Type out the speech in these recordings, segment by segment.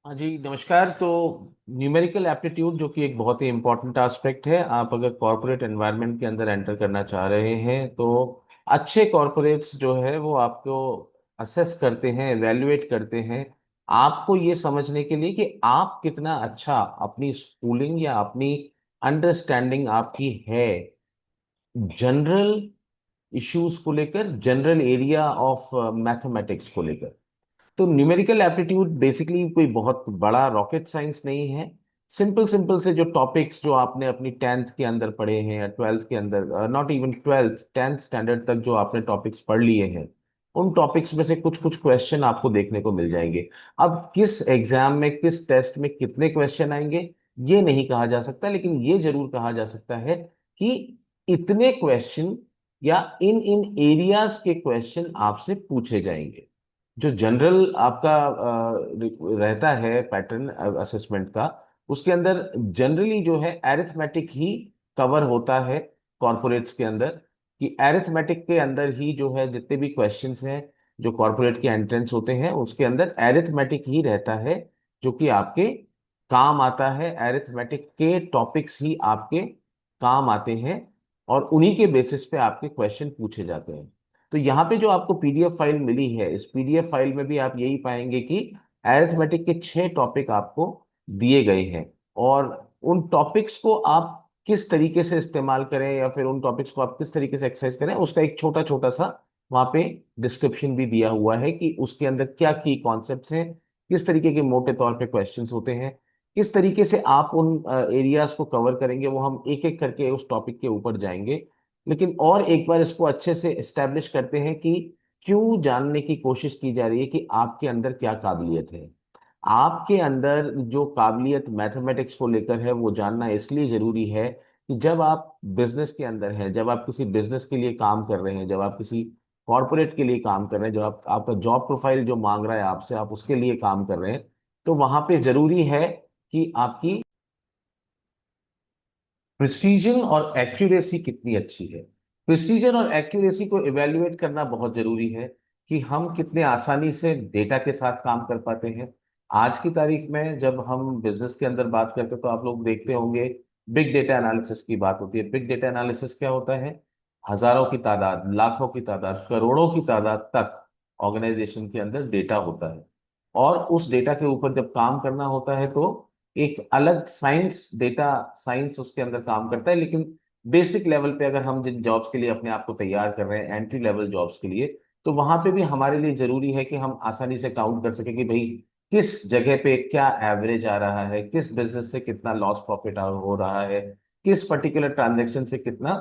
हाँ जी, नमस्कार। तो न्यूमेरिकल एप्टीट्यूड जो कि एक बहुत ही इम्पोर्टेंट एस्पेक्ट है, आप अगर कॉरपोरेट एनवायरनमेंट के अंदर एंटर करना चाह रहे हैं तो अच्छे कॉरपोरेट्स जो है वो आपको असेस करते हैं, एवेल्युएट करते हैं आपको ये समझने के लिए कि आप कितना अच्छा अपनी स्कूलिंग या अपनी अंडरस्टैंडिंग आपकी है जनरल इश्यूज को लेकर, जनरल एरिया ऑफ मैथमेटिक्स को लेकर। तो न्यूमेरिकल एप्टीट्यूड बेसिकली कोई बहुत बड़ा रॉकेट साइंस नहीं है। सिंपल सिंपल से जो टॉपिक्स जो आपने अपनी टेंथ के अंदर पढ़े हैं या ट्वेल्थ के अंदर, not even twelfth, tenth standard तक जो आपने टॉपिक्स पढ़ लिए हैं, उन टॉपिक्स में से कुछ कुछ क्वेश्चन आपको देखने को मिल जाएंगे। अब किस एग्जाम में, किस टेस्ट में कितने क्वेश्चन आएंगे ये नहीं कहा जा सकता, लेकिन ये जरूर कहा जा सकता है कि इतने क्वेश्चन या इन इन एरियाज के क्वेश्चन आपसे पूछे जाएंगे। जो जनरल आपका रहता है पैटर्न असेसमेंट का, उसके अंदर जनरली जो है एरिथमेटिक ही कवर होता है कॉरपोरेट्स के अंदर। कि एरिथमेटिक के अंदर ही जो है जितने भी क्वेश्चंस हैं जो कॉरपोरेट के एंट्रेंस होते हैं उसके अंदर एरिथमेटिक ही रहता है, जो कि आपके काम आता है। एरिथमेटिक के टॉपिक्स ही आपके काम आते हैं और उन्हीं के बेसिस पे आपके क्वेश्चन पूछे जाते हैं। तो यहाँ पे जो आपको पीडीएफ फाइल मिली है, इस पीडीएफ फाइल में भी आप यही पाएंगे कि अरिथमेटिक के 6 टॉपिक आपको दिए गए हैं। और उन टॉपिक्स को आप किस तरीके से इस्तेमाल करें या फिर उन टॉपिक्स को आप किस तरीके से एक्सरसाइज करें, उसका एक छोटा छोटा सा वहां पे डिस्क्रिप्शन भी दिया हुआ है कि उसके अंदर क्या की कॉन्सेप्ट्स हैं, किस तरीके के मोटे तौर पे क्वेश्चंस होते हैं, किस तरीके से आप उन एरियाज को कवर करेंगे। वो हम एक एक करके उस टॉपिक के ऊपर जाएंगे, लेकिन और एक बार इसको अच्छे से एस्टेब्लिश करते हैं कि क्यों जानने की कोशिश की जा रही है कि आपके अंदर क्या काबिलियत है। आपके अंदर जो काबिलियत मैथमेटिक्स को लेकर है वो जानना इसलिए जरूरी है कि जब आप बिजनेस के अंदर हैं, जब आप किसी बिजनेस के लिए काम कर रहे हैं, जब आप किसी कॉरपोरेट के लिए काम कर रहे हैं, जो आपका जॉब प्रोफाइल जो मांग रहा है आपसे, आप उसके लिए काम कर रहे हैं, तो वहां पे जरूरी है कि आपकी प्रिसीजन और एक्यूरेसी कितनी अच्छी है। प्रिसीजन और एक्यूरेसी को इवेल्युएट करना बहुत जरूरी है कि हम कितने आसानी से डेटा के साथ काम कर पाते हैं। आज की तारीख में जब हम बिजनेस के अंदर बात करते हैं तो आप लोग देखते होंगे बिग डेटा एनालिसिस की बात होती है। बिग डेटा एनालिसिस क्या होता है? हजारों की तादाद, लाखों की तादाद, करोड़ों की तादाद तक ऑर्गेनाइजेशन के अंदर डेटा होता है। और उस डेटा के ऊपर जब काम करना होता है तो एक अलग साइंस, डेटा साइंस उसके अंदर काम करता है। लेकिन बेसिक लेवल पे अगर हम जिन जॉब्स के लिए अपने आप को तैयार कर रहे हैं, एंट्री लेवल जॉब्स के लिए, तो वहां पे भी हमारे लिए जरूरी है कि हम आसानी से काउंट कर सकें कि भाई किस जगह पे क्या एवरेज आ रहा है, किस बिजनेस से कितना लॉस प्रॉफिट हो रहा है, किस पर्टिकुलर ट्रांजेक्शन से कितना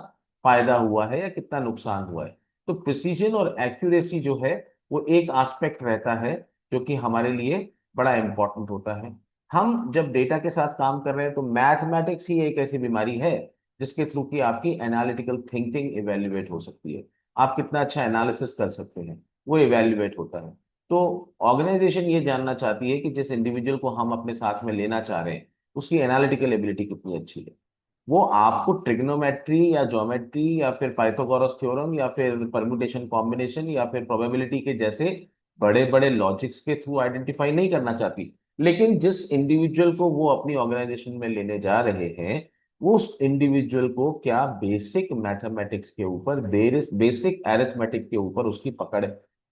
फायदा हुआ है या कितना नुकसान हुआ है। तो प्रिसीजन और एक्यूरेसी जो है वो एक एस्पेक्ट रहता है जो कि हमारे लिए बड़ा इंपॉर्टेंट होता है। हम जब डेटा के साथ काम कर रहे हैं तो मैथमेटिक्स ही एक ऐसी बीमारी है जिसके थ्रू की आपकी एनालिटिकल थिंकिंग इवेल्युएट हो सकती है। आप कितना अच्छा एनालिसिस कर सकते हैं वो इवेल्युएट होता है। तो ऑर्गेनाइजेशन ये जानना चाहती है कि जिस इंडिविजुअल को हम अपने साथ में लेना चाह रहे हैं उसकी एनालिटिकल एबिलिटी कितनी अच्छी है। वो आपको ट्रिग्नोमेट्री या ज्योमेट्री या फिर पाइथागोरस थ्योरम या फिर परम्यूटेशन कॉम्बिनेशन या फिर प्रोबेबिलिटी के जैसे बड़े बड़े लॉजिक्स के थ्रू आइडेंटिफाई नहीं करना चाहती। लेकिन जिस इंडिविजुअल को वो अपनी ऑर्गेनाइजेशन में लेने जा रहे हैं, उस इंडिविजुअल को क्या बेसिक मैथमेटिक्स के ऊपर, बेसिक एरिथमेटिक के ऊपर उसकी पकड़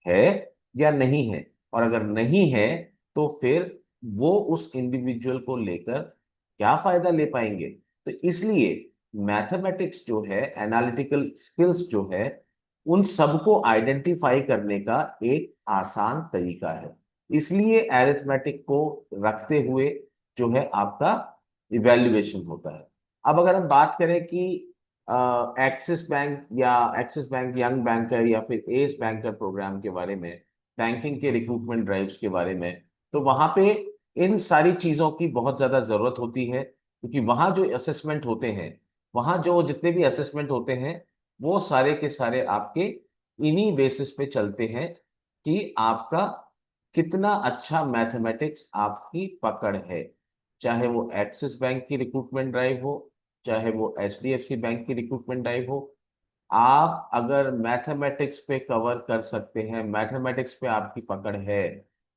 है या नहीं है। और अगर नहीं है तो फिर वो उस इंडिविजुअल को लेकर क्या फायदा ले पाएंगे। तो इसलिए मैथमेटिक्स जो है, एनालिटिकल स्किल्स जो है, उन सबको आइडेंटिफाई करने का एक आसान तरीका है। इसलिए एरिथमेटिक को रखते हुए जो है आपका इवैल्यूएशन होता है। अब अगर हम बात करें कि एक्सिस बैंक या एक्सिस बैंक यंग बैंकर या फिर एस बैंकर प्रोग्राम के बारे में, बैंकिंग के रिक्रूटमेंट ड्राइव्स के बारे में, तो वहां पे इन सारी चीजों की बहुत ज्यादा जरूरत होती है क्योंकि वहां जो असेसमेंट होते हैं, वहां जो जितने भी असेसमेंट होते हैं, वो सारे के सारे आपके इन्हीं बेसिस पे चलते हैं कि आपका कितना अच्छा मैथमेटिक्स आपकी पकड़ है। चाहे वो एक्सिस बैंक की रिक्रूटमेंट ड्राइव हो, चाहे वो एचडीएफसी बैंक की रिक्रूटमेंट ड्राइव हो, आप अगर मैथमेटिक्स पे कवर कर सकते हैं, मैथमेटिक्स पे आपकी पकड़ है,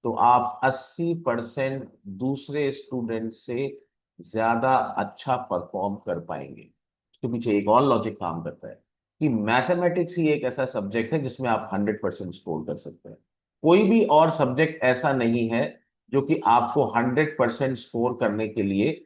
तो आप 80% दूसरे स्टूडेंट से ज्यादा अच्छा परफॉर्म कर पाएंगे। इसके पीछे एक और लॉजिक काम करता है कि मैथमेटिक्स ही एक ऐसा सब्जेक्ट है जिसमें आप 100% स्कोर कर सकते हैं। कोई भी और सब्जेक्ट ऐसा नहीं है जो कि आपको 100% स्कोर करने के लिए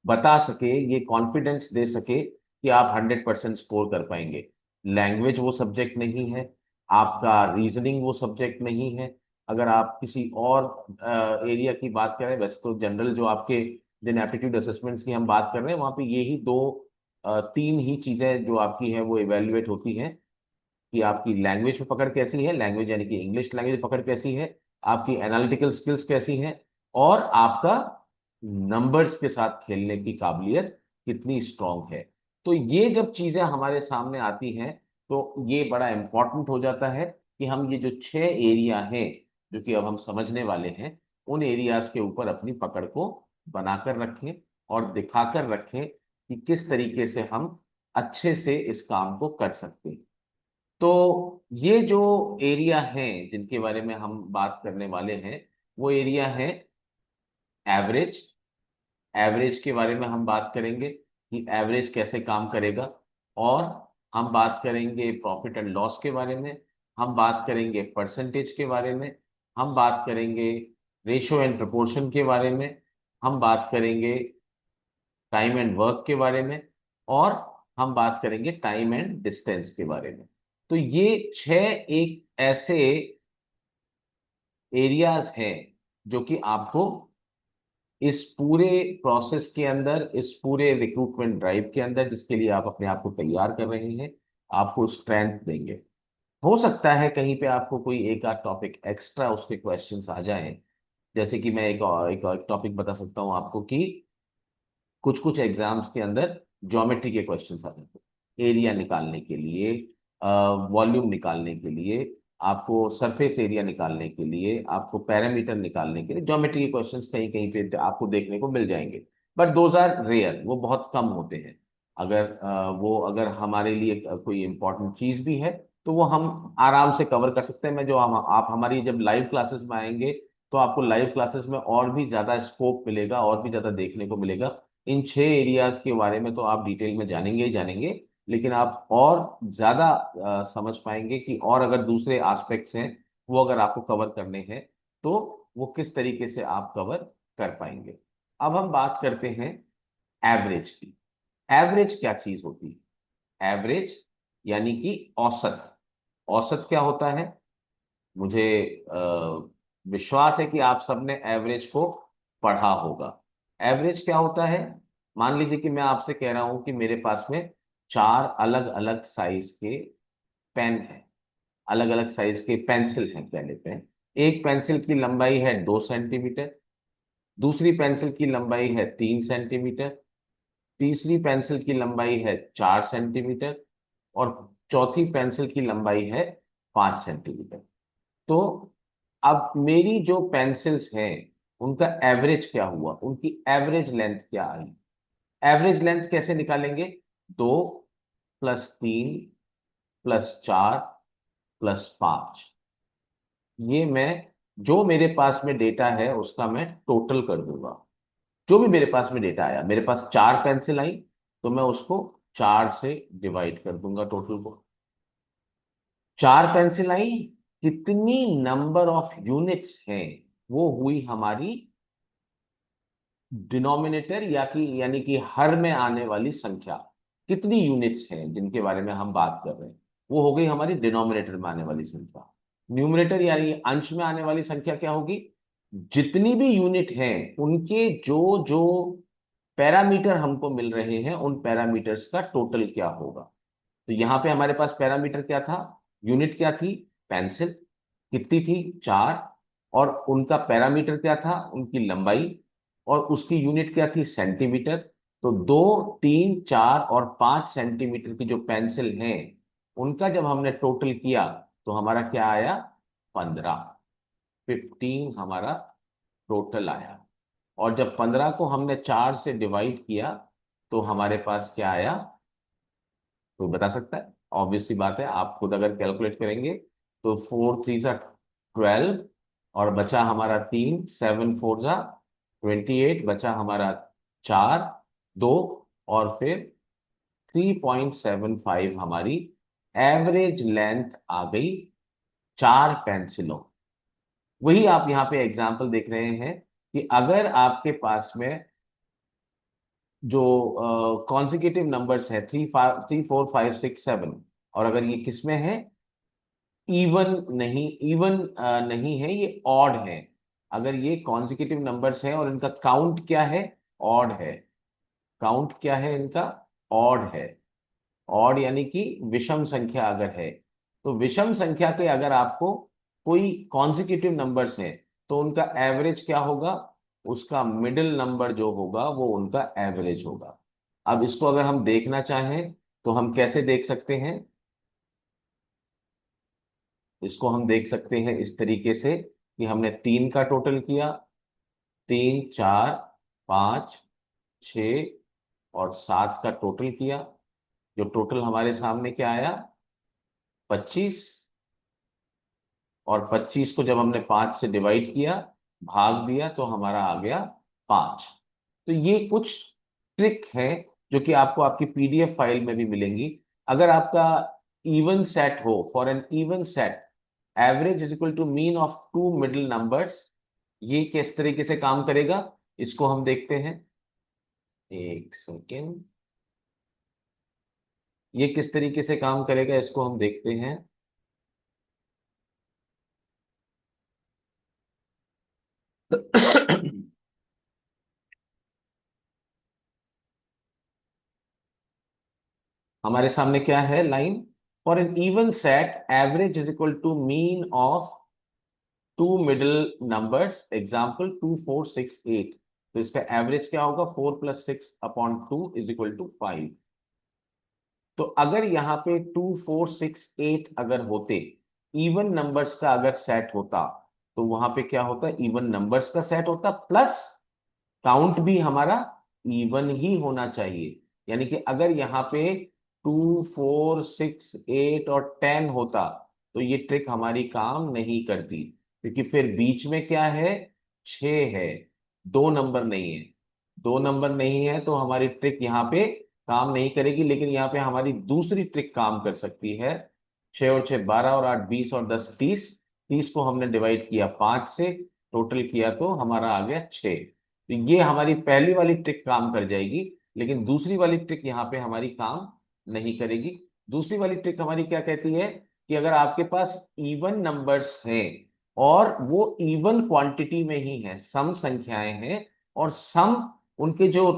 बता सके, ये कॉन्फिडेंस दे सके कि आप 100% स्कोर कर पाएंगे। लैंग्वेज वो सब्जेक्ट नहीं है, आपका रीजनिंग वो सब्जेक्ट नहीं है। अगर आप किसी और एरिया की बात करें, वैसे तो जनरल जो आपके जिन एप्टीट्यूड असेसमेंट्स की हम बात कर रहे हैं वहाँ पे यही दो तीन ही चीजें जो आपकी हैं वो इवेल्युएट होती हैं कि आपकी लैंग्वेज में पकड़ कैसी है, लैंग्वेज यानी कि इंग्लिश लैंग्वेज पकड़ कैसी है, आपकी एनालिटिकल स्किल्स कैसी हैं, और आपका नंबर्स के साथ खेलने की काबिलियत कितनी स्ट्रांग है। तो ये जब चीजें हमारे सामने आती हैं तो ये बड़ा इंपॉर्टेंट हो जाता है कि हम ये जो 6 एरिया हैं जो कि अब हम समझने वाले हैं, उन एरियाज के ऊपर अपनी पकड़ को बनाकर रखें और दिखाकर रखें कि किस तरीके से हम अच्छे से इस काम को कर सकते हैं। तो ये जो एरिया हैं जिनके बारे में हम बात करने वाले हैं, वो एरिया है एवरेज। एवरेज के बारे में हम बात करेंगे कि एवरेज कैसे काम करेगा, और हम बात करेंगे प्रॉफिट एंड लॉस के बारे में, हम बात करेंगे परसेंटेज के बारे में, हम बात करेंगे रेशो एंड प्रोपोर्शन के बारे में, हम बात करेंगे टाइम एंड वर्क के बारे में, और हम बात करेंगे टाइम एंड डिस्टेंस के बारे में। तो ये 6 एक ऐसे एरियाज हैं जो कि आपको इस पूरे प्रोसेस के अंदर, इस पूरे रिक्रूटमेंट ड्राइव के अंदर जिसके लिए आप अपने आप को तैयार कर रहे हैं, आपको स्ट्रेंथ देंगे। हो सकता है कहीं पे आपको कोई एक आध टॉपिक एक्स्ट्रा उसके क्वेश्चंस आ जाएं। जैसे कि मैं एक टॉपिक बता सकता हूं आपको कि कुछ कुछ एग्जाम्स के अंदर ज्योमेट्री के क्वेश्चंस आते हैं, एरिया निकालने के लिए, वॉल्यूम निकालने के लिए, आपको सरफेस एरिया निकालने के लिए, आपको पैरामीटर निकालने के लिए ज्योमेट्री के क्वेश्चंस कहीं कहीं पे आपको देखने को मिल जाएंगे। बट दोज आर रेयर, वो बहुत कम होते हैं। अगर वो अगर हमारे लिए कोई इंपॉर्टेंट चीज भी है तो वो हम आराम से कवर कर सकते हैं। मैं जो हम आप हमारी जब लाइव क्लासेस में आएंगे तो आपको लाइव क्लासेस में और भी ज्यादा स्कोप मिलेगा, और भी ज्यादा देखने को मिलेगा। इन 6 एरियाज के बारे में तो आप डिटेल में जानेंगे ही जानेंगे, लेकिन आप और ज्यादा समझ पाएंगे कि और अगर दूसरे एस्पेक्ट्स हैं वो अगर आपको कवर करने हैं तो वो किस तरीके से आप कवर कर पाएंगे। अब हम बात करते हैं एवरेज की। एवरेज क्या चीज होती है? एवरेज यानी कि औसत। औसत क्या होता है? मुझे विश्वास है कि आप सबने एवरेज को पढ़ा होगा। एवरेज क्या होता है? मान लीजिए कि मैं आपसे कह रहा हूं कि मेरे पास में 4 अलग अलग साइज के पेन है, अलग अलग साइज के पेंसिल हैं। कह लेते हैं एक पेंसिल की लंबाई है 2 सेंटीमीटर, दूसरी पेंसिल की लंबाई है 3 सेंटीमीटर, तीसरी पेंसिल की लंबाई है 4 सेंटीमीटर, और चौथी पेंसिल की लंबाई है 5 सेंटीमीटर। तो अब मेरी जो पेंसिल्स हैं उनका एवरेज क्या हुआ, उनकी एवरेज लेंथ क्या आई? एवरेज लेंथ कैसे निकालेंगे? 2 + 3 + 4 + 5। ये मैं जो मेरे पास में डेटा है उसका मैं टोटल कर दूंगा। जो भी मेरे पास में डेटा आया, मेरे पास 4 पेंसिल आई तो मैं उसको 4 से डिवाइड कर दूंगा टोटल को। 4 पेंसिल आई, कितनी नंबर ऑफ यूनिट्स हैं वो हुई हमारी डिनोमिनेटर, या कि यानी कि हर में आने वाली संख्या। कितनी यूनिट्स हैं जिनके बारे में हम बात कर रहे हैं वो हो गई हमारी डिनोमिनेटर में आने वाली संख्या। न्यूमरेटर यानी अंश में आने वाली संख्या क्या होगी? जितनी भी यूनिट हैं उनके जो जो पैरामीटर हमको मिल रहे हैं उन पैरामीटर्स का टोटल क्या होगा। तो यहां पे हमारे पास पैरामीटर क्या था, यूनिट क्या थी? पेंसिल। कितनी थी? 4। और उनका पैरामीटर क्या था? उनकी लंबाई। और उसकी यूनिट क्या थी? सेंटीमीटर। तो 2, 3, 4 और 5 सेंटीमीटर की जो पेंसिल हैं उनका जब हमने टोटल किया तो हमारा क्या आया? 15 हमारा टोटल आया। और जब 15 को हमने 4 से डिवाइड किया तो हमारे पास क्या आया? कोई बता सकता है? ऑब्वियस सी बात है, आप खुद अगर कैलकुलेट करेंगे तो 4 3 12, और बचा हमारा 3, 7 4 जा 28, बचा हमारा 4, 2, और फिर 3.75 हमारी एवरेज लेंथ आ गई 4 पेंसिलों। वही आप यहाँ पे एग्जाम्पल देख रहे हैं कि अगर आपके पास में जो कॉन्जिक्यूटिव नंबर्स है 3 4 5 6 7, और अगर ये किसमें है, इवन नहीं, इवन नहीं है, ये ऑड है। अगर ये कॉन्जिक्यूटिव नंबर्स हैं और इनका काउंट क्या है, ऑड है, काउंट क्या है इनका, ऑड है, ऑड यानी कि विषम संख्या अगर है, तो विषम संख्या के अगर आपको कोई कॉन्जिक्यूटिव नंबर्स हैं तो उनका एवरेज क्या होगा, उसका मिडिल नंबर जो होगा वो उनका एवरेज होगा। अब इसको अगर हम देखना चाहें तो हम कैसे देख सकते हैं, इसको हम देख सकते हैं इस तरीके से कि हमने 3 का टोटल किया, 3 4 5 6 और 7 का टोटल किया, जो टोटल हमारे सामने क्या आया, 25। और 25 को जब हमने 5 से डिवाइड किया, भाग दिया, तो हमारा आ गया 5। तो ये कुछ ट्रिक है जो कि आपको आपकी पीडीएफ फाइल में भी मिलेंगी। अगर आपका इवन सेट हो, for an even set average is equal to mean of two middle numbers, ये किस तरीके से काम करेगा, इसको हम देखते हैं। एक सेकेंड, ये किस तरीके से काम करेगा इसको हम देखते हैं। हमारे सामने क्या है line, for an even set average is equal to mean of two middle numbers, example 2 4 6 8। तो इसका एवरेज क्या होगा, 4 + 6/2 इज इक्वल टू 5। तो अगर यहाँ पे 2 4 6 8 अगर होते, इवन नंबर्स का अगर सेट होता, तो वहां पे क्या होता, इवन नंबर्स का सेट होता, प्लस काउंट भी हमारा इवन ही होना चाहिए। यानी कि अगर यहाँ पे 2 4 6 8 और 10 होता तो ये ट्रिक हमारी काम नहीं करती, क्योंकि फिर बीच में क्या है, 6 है, 2 नंबर नहीं है। 2 नंबर नहीं है तो हमारी ट्रिक यहाँ पे काम नहीं करेगी, लेकिन यहाँ पे हमारी दूसरी ट्रिक काम कर सकती है। 6 और 6 12, और 8 20, और 10 30। 30 को हमने डिवाइड किया 5 से, टोटल किया तो हमारा आ गया 6। तो ये हमारी पहली वाली ट्रिक काम कर जाएगी, लेकिन दूसरी वाली ट्रिक यहाँ पे हमारी काम नहीं करेगी। दूसरी वाली ट्रिक हमारी क्या कहती है कि अगर आपके पास इवन नंबर्स हैं और वो इवन क्वांटिटी में ही है, सम संख्याएं हैं, और सम उनके जो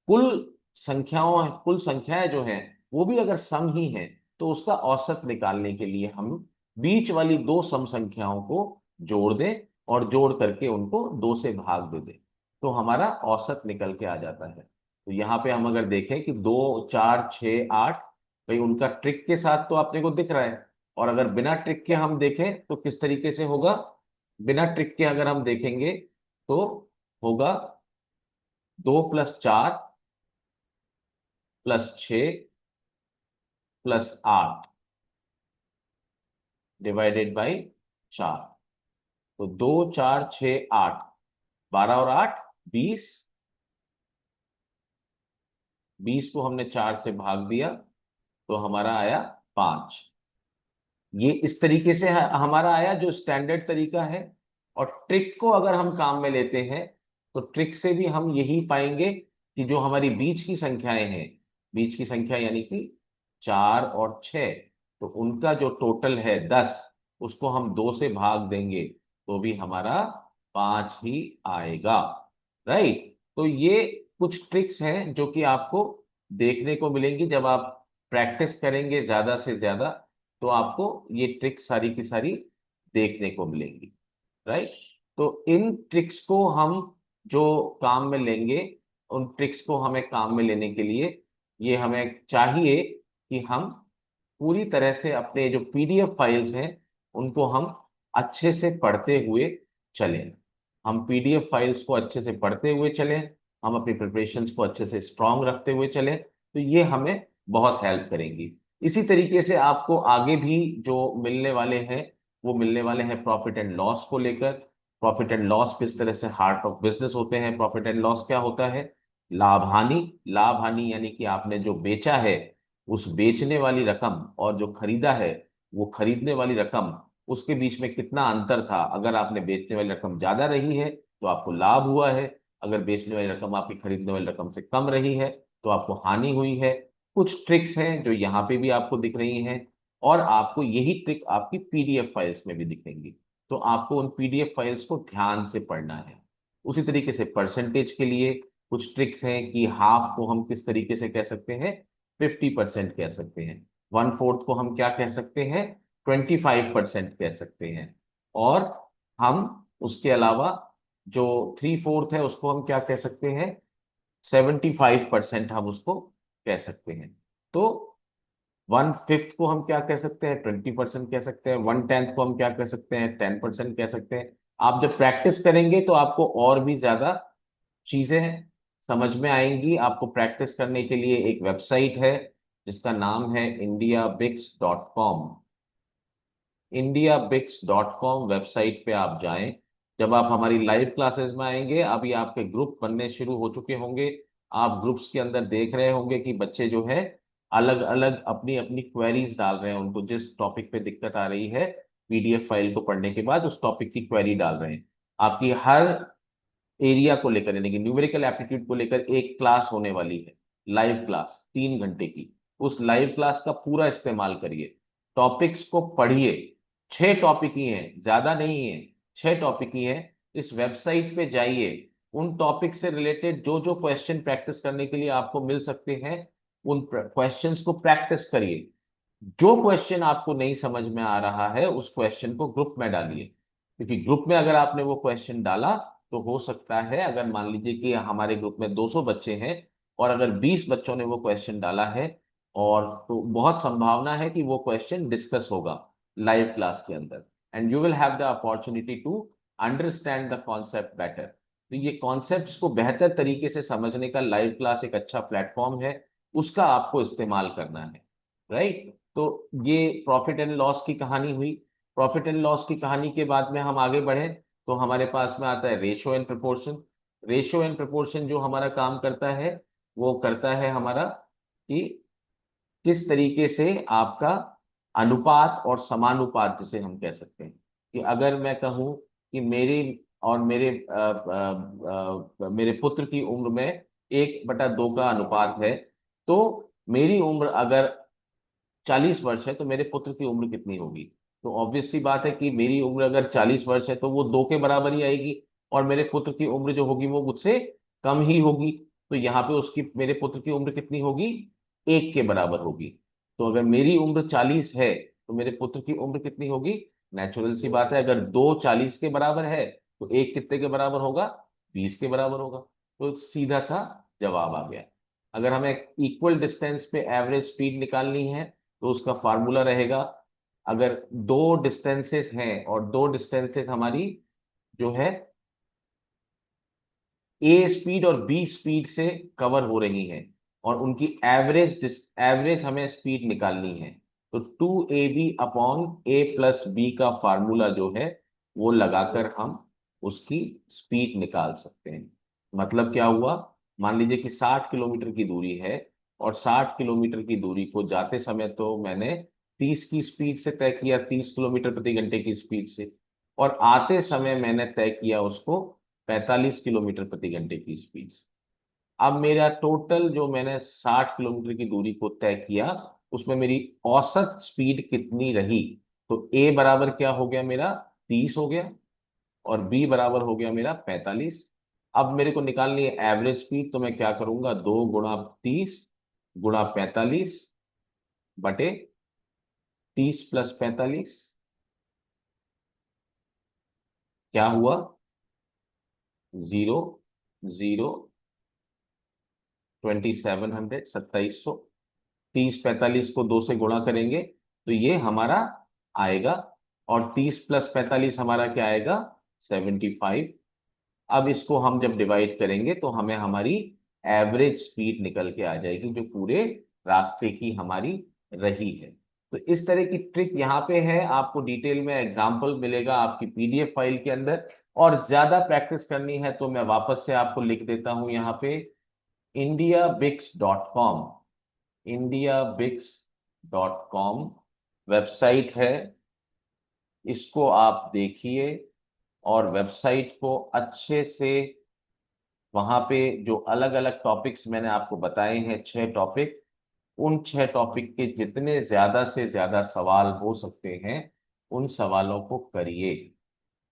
कुल कुल संख्याएं जो हैं वो भी अगर सम ही है, तो उसका औसत निकालने के लिए हम बीच वाली दो सम संख्याओं को जोड़ दें, और जोड़ करके उनको 2 से भाग दे दें, तो हमारा औसत निकल के आ जाता है। तो यहाँ पे हम अगर देखें कि 2 4 6 8, भाई उनका ट्रिक के साथ तो अपने को दिख रहा है, और अगर बिना ट्रिक के हम देखें तो किस तरीके से होगा, बिना ट्रिक के अगर हम देखेंगे तो होगा 2 + 4 + 6 + 8 डिवाइडेड बाई 4। तो 2 4 6 8, 12 और 8 20, 20 को हमने 4 से भाग दिया तो हमारा आया 5। ये इस तरीके से हमारा आया जो स्टैंडर्ड तरीका है। और ट्रिक को अगर हम काम में लेते हैं तो ट्रिक से भी हम यही पाएंगे कि जो हमारी बीच की संख्याएं हैं, बीच की संख्या यानी कि 4 और 6, तो उनका जो टोटल है 10, उसको हम 2 से भाग देंगे तो भी हमारा 5 ही आएगा। राइट, तो ये कुछ ट्रिक्स हैं जो कि आपको देखने को मिलेंगी जब आप प्रैक्टिस करेंगे ज्यादा से ज्यादा, तो आपको ये ट्रिक्स सारी की सारी देखने को मिलेंगी। राइट, तो इन ट्रिक्स को हम जो काम में लेंगे, उन ट्रिक्स को हमें काम में लेने के लिए ये हमें चाहिए कि हम पूरी तरह से अपने जो पीडीएफ फाइल्स हैं उनको हम अच्छे से पढ़ते हुए चलें। हम पीडीएफ फाइल्स को अच्छे से पढ़ते हुए चलें, हम अपनी प्रिपरेशंस को अच्छे से स्ट्रांग रखते हुए चलें, तो ये हमें बहुत हेल्प करेंगी। इसी तरीके से आपको आगे भी जो मिलने वाले हैं वो मिलने वाले हैं प्रॉफिट एंड लॉस को लेकर। प्रॉफिट एंड लॉस किस तरह से हार्ट ऑफ बिजनेस होते हैं। प्रॉफिट एंड लॉस क्या होता है? लाभ हानि। लाभ हानि यानी कि आपने जो बेचा है, उस बेचने वाली रकम और जो खरीदा है, वो खरीदने वाली रकम, उसके बीच में कितना अंतर था। अगर आपने बेचने वाली रकम ज्यादा रही है तो आपको लाभ हुआ है, अगर बेचने वाली रकम आपकी खरीदने वाली रकम से कम रही है तो आपको हानि हुई है। कुछ ट्रिक्स हैं जो यहाँ पे भी आपको दिख रही हैं, और आपको यही ट्रिक आपकी पीडीएफ फाइल्स में भी दिखेंगी। तो आपको उन पीडीएफ फाइल्स को ध्यान से पढ़ना है। उसी तरीके से परसेंटेज के लिए कुछ ट्रिक्स हैं कि हाफ को हम किस तरीके से कह सकते हैं, 50% कह सकते हैं। 1/4 को हम क्या कह सकते हैं, 25% कह सकते हैं। और हम उसके अलावा जो 3/4 है उसको हम क्या कह सकते हैं, 75% हम उसको कह सकते हैं। तो 1/5 को हम क्या कह सकते हैं, 20% कह सकते हैं। 1/10 को हम क्या कह सकते हैं, 10% कह सकते हैं। आप जब प्रैक्टिस करेंगे तो आपको और भी ज्यादा चीजें समझ में आएंगी। आपको प्रैक्टिस करने के लिए एक वेबसाइट है जिसका नाम है indiabix.com। indiabix.com वेबसाइट पे आप जाएं। जब आप हमारी लाइव क्लासेस में आएंगे, अभी आपके ग्रुप बनने शुरू हो चुके होंगे। आप ग्रुप्स के अंदर देख रहे होंगे कि बच्चे जो है अलग अलग अपनी अपनी क्वेरीज डाल रहे हैं। उनको जिस टॉपिक पे दिक्कत आ रही है, पीडीएफ फाइल को पढ़ने के बाद उस टॉपिक की क्वेरी डाल रहे हैं। आपकी हर एरिया को लेकर, यानी कि न्यूमेरिकल एप्टीट्यूड को लेकर एक क्लास होने वाली है, लाइव क्लास 3 घंटे की। उस लाइव क्लास का पूरा इस्तेमाल करिए, टॉपिक्स को पढ़िए। 6 टॉपिक ही हैं, ज्यादा नहीं है, 6 टॉपिक ही हैं। इस वेबसाइट पे जाइए, उन टॉपिक से रिलेटेड जो जो क्वेश्चन प्रैक्टिस करने के लिए आपको मिल सकते हैं, उन क्वेश्चंस को प्रैक्टिस करिए। जो क्वेश्चन आपको नहीं समझ में आ रहा है उस क्वेश्चन को ग्रुप में डालिए, क्योंकि ग्रुप में अगर आपने वो क्वेश्चन डाला तो हो सकता है, अगर मान लीजिए कि हमारे ग्रुप में 200 बच्चे हैं और अगर 20 बच्चों ने वो क्वेश्चन डाला है, और तो बहुत संभावना है कि वो क्वेश्चन डिस्कस होगा लाइव क्लास के अंदर, and you will have the opportunity to understand the concept better. तो ये कॉन्सेप्ट्स को बेहतर तरीके से समझने का लाइव क्लास एक अच्छा प्लेटफॉर्म है, उसका आपको इस्तेमाल करना है। राइट? तो ये प्रॉफिट एंड लॉस की कहानी हुई। प्रॉफिट एंड लॉस की कहानी के बाद में हम आगे बढ़े तो हमारे पास में आता है ratio and proportion. Ratio and proportion जो हमारा काम करता है, वो करता है हमारा कि किस तरीके से आपका अनुपात और समानुपात, जिसे हम कह सकते हैं कि अगर मैं कहूं कि मेरी और मेरे पुत्र की उम्र में 1/2 का अनुपात है, तो मेरी उम्र अगर 40 वर्ष है तो मेरे पुत्र की उम्र कितनी होगी। तो ऑब्वियस सी बात है कि मेरी उम्र अगर 40 वर्ष है तो वो 2 के बराबर ही आएगी, और मेरे पुत्र की उम्र जो होगी वो मुझसे कम ही होगी। तो यहाँ पे उसकी, मेरे पुत्र की उम्र कितनी होगी, 1 के बराबर होगी। तो अगर मेरी उम्र 40 है तो मेरे पुत्र की उम्र कितनी होगी, नेचुरल सी बात है, अगर 2 40 के बराबर है तो 1 कितने के बराबर होगा, 20 के बराबर होगा। तो सीधा सा जवाब आ गया। अगर हमें इक्वल डिस्टेंस पे एवरेज स्पीड निकालनी है तो उसका फार्मूला रहेगा, अगर 2 डिस्टेंसेस हैं और 2 डिस्टेंसेस हमारी जो है ए स्पीड और बी स्पीड से कवर हो रही हैं, और उनकी एवरेज हमें स्पीड निकालनी है, तो 2ab/a+b का फार्मूला जो है वो लगाकर हम उसकी स्पीड निकाल सकते हैं। मतलब क्या हुआ, मान लीजिए कि 60 किलोमीटर की दूरी है, और 60 किलोमीटर की दूरी को जाते समय तो मैंने 30 की स्पीड से तय किया, 30 किलोमीटर प्रति घंटे की स्पीड से, और आते समय मैंने तय किया उसको 45 किलोमीटर प्रति घंटे की स्पीड से। अब मेरा टोटल जो मैंने 60 किलोमीटर की दूरी को तय किया, उसमें मेरी औसत स्पीड कितनी रही। तो ए बराबर क्या हो गया मेरा, 30 हो गया, और बी बराबर हो गया मेरा 45। अब मेरे को निकालनी है एवरेज स्पीड, तो मैं क्या करूंगा, 2 × 30 × 45 + 45, क्या हुआ, 0, 0, 2700, 2700। 30 45 को 2 से गुणा करेंगे तो ये हमारा आएगा, और 30 + 45 हमारा क्या आएगा, 75। अब इसको हम जब डिवाइड करेंगे तो हमें हमारी एवरेज स्पीड निकल के आ जाएगी जो पूरे रास्ते की हमारी रही है। तो इस तरह की ट्रिक यहाँ पे है, आपको डिटेल में एग्जाम्पल मिलेगा आपकी पीडीएफ फाइल के अंदर। और ज्यादा प्रैक्टिस करनी है तो मैं वापस से आपको लिख देता हूं यहाँ पे, indiabix.com, indiabix.com वेबसाइट है, इसको आप देखिए और वेबसाइट को अच्छे से, वहां पे जो अलग अलग टॉपिक्स मैंने आपको बताए हैं, 6 टॉपिक, उन 6 टॉपिक के जितने ज्यादा से ज्यादा सवाल हो सकते हैं उन सवालों को करिए,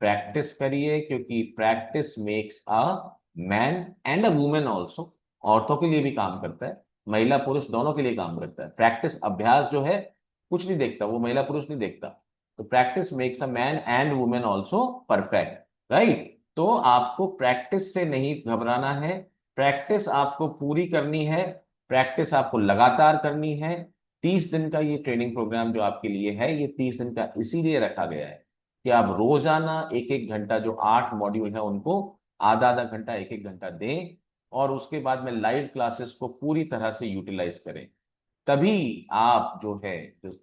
प्रैक्टिस करिए, क्योंकि practice makes a man and a women also. औरतों के लिए भी काम करता है, महिला पुरुष दोनों के लिए काम करता है। प्रैक्टिस, अभ्यास जो है कुछ नहीं देखता, वो महिला पुरुष नहीं देखता। तो practice makes a man and women also perfect, right. तो आपको प्रैक्टिस से नहीं घबराना है, प्रैक्टिस आपको पूरी करनी है, प्रैक्टिस आपको लगातार करनी है। 30 दिन का ये ट्रेनिंग प्रोग्राम जो आपके लिए है, ये 30 दिन का इसीलिए रखा गया है कि आप रोजाना एक एक घंटा, जो 8 मॉड्यूल है उनको आधा आधा घंटा, एक एक घंटा दें, और उसके बाद में लाइव क्लासेस को पूरी तरह से यूटिलाइज करें। तभी आप जो है, जो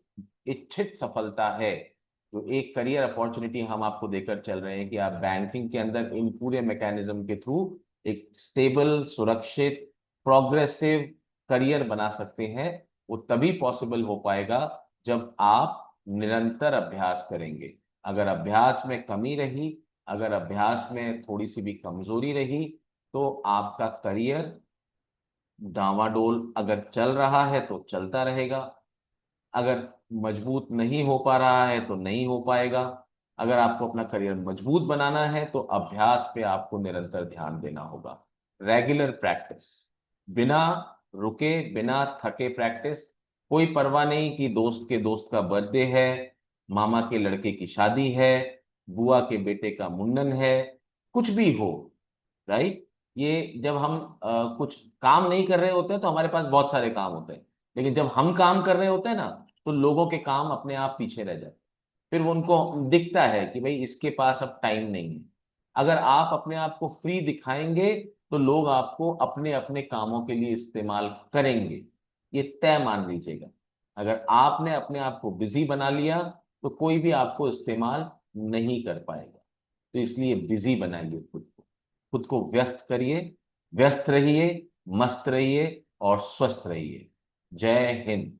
इच्छित सफलता है, जो एक करियर अपॉर्चुनिटी हम आपको देकर चल रहे हैं कि आप बैंकिंग के अंदर इन पूरे मैकेनिज्म के थ्रू एक स्टेबल, सुरक्षित, प्रोग्रेसिव करियर बना सकते हैं, वो तभी पॉसिबल हो पाएगा जब आप निरंतर अभ्यास करेंगे। अगर अभ्यास में कमी रही, अगर अभ्यास में थोड़ी सी भी कमजोरी रही, तो आपका करियर डावाडोल अगर चल रहा है तो चलता रहेगा, अगर मजबूत नहीं हो पा रहा है तो नहीं हो पाएगा। अगर आपको अपना करियर मजबूत बनाना है तो अभ्यास पे आपको निरंतर ध्यान देना होगा, रेगुलर प्रैक्टिस, बिना रुके बिना थके प्रैक्टिस। कोई परवाह नहीं कि दोस्त के दोस्त का बर्थडे है, मामा के लड़के की शादी है, बुआ के बेटे का मुंडन है, कुछ भी हो, राइट। ये जब हम कुछ काम नहीं कर रहे होते हैं तो हमारे पास बहुत सारे काम होते हैं, लेकिन जब हम काम कर रहे होते हैं ना, तो लोगों के काम अपने आप पीछे रह जाते हैं। फिर वो उनको दिखता है कि भाई इसके पास अब टाइम नहीं है। अगर आप अपने आप को फ्री दिखाएंगे तो लोग आपको अपने अपने कामों के लिए इस्तेमाल करेंगे, ये तय मान लीजिएगा। अगर आपने अपने आप को बिजी बना लिया तो कोई भी आपको इस्तेमाल नहीं कर पाएगा। तो इसलिए बिजी बनाइए खुद को, खुद को व्यस्त करिए, व्यस्त रहिए, मस्त रहिए और स्वस्थ रहिए। जय हिंद।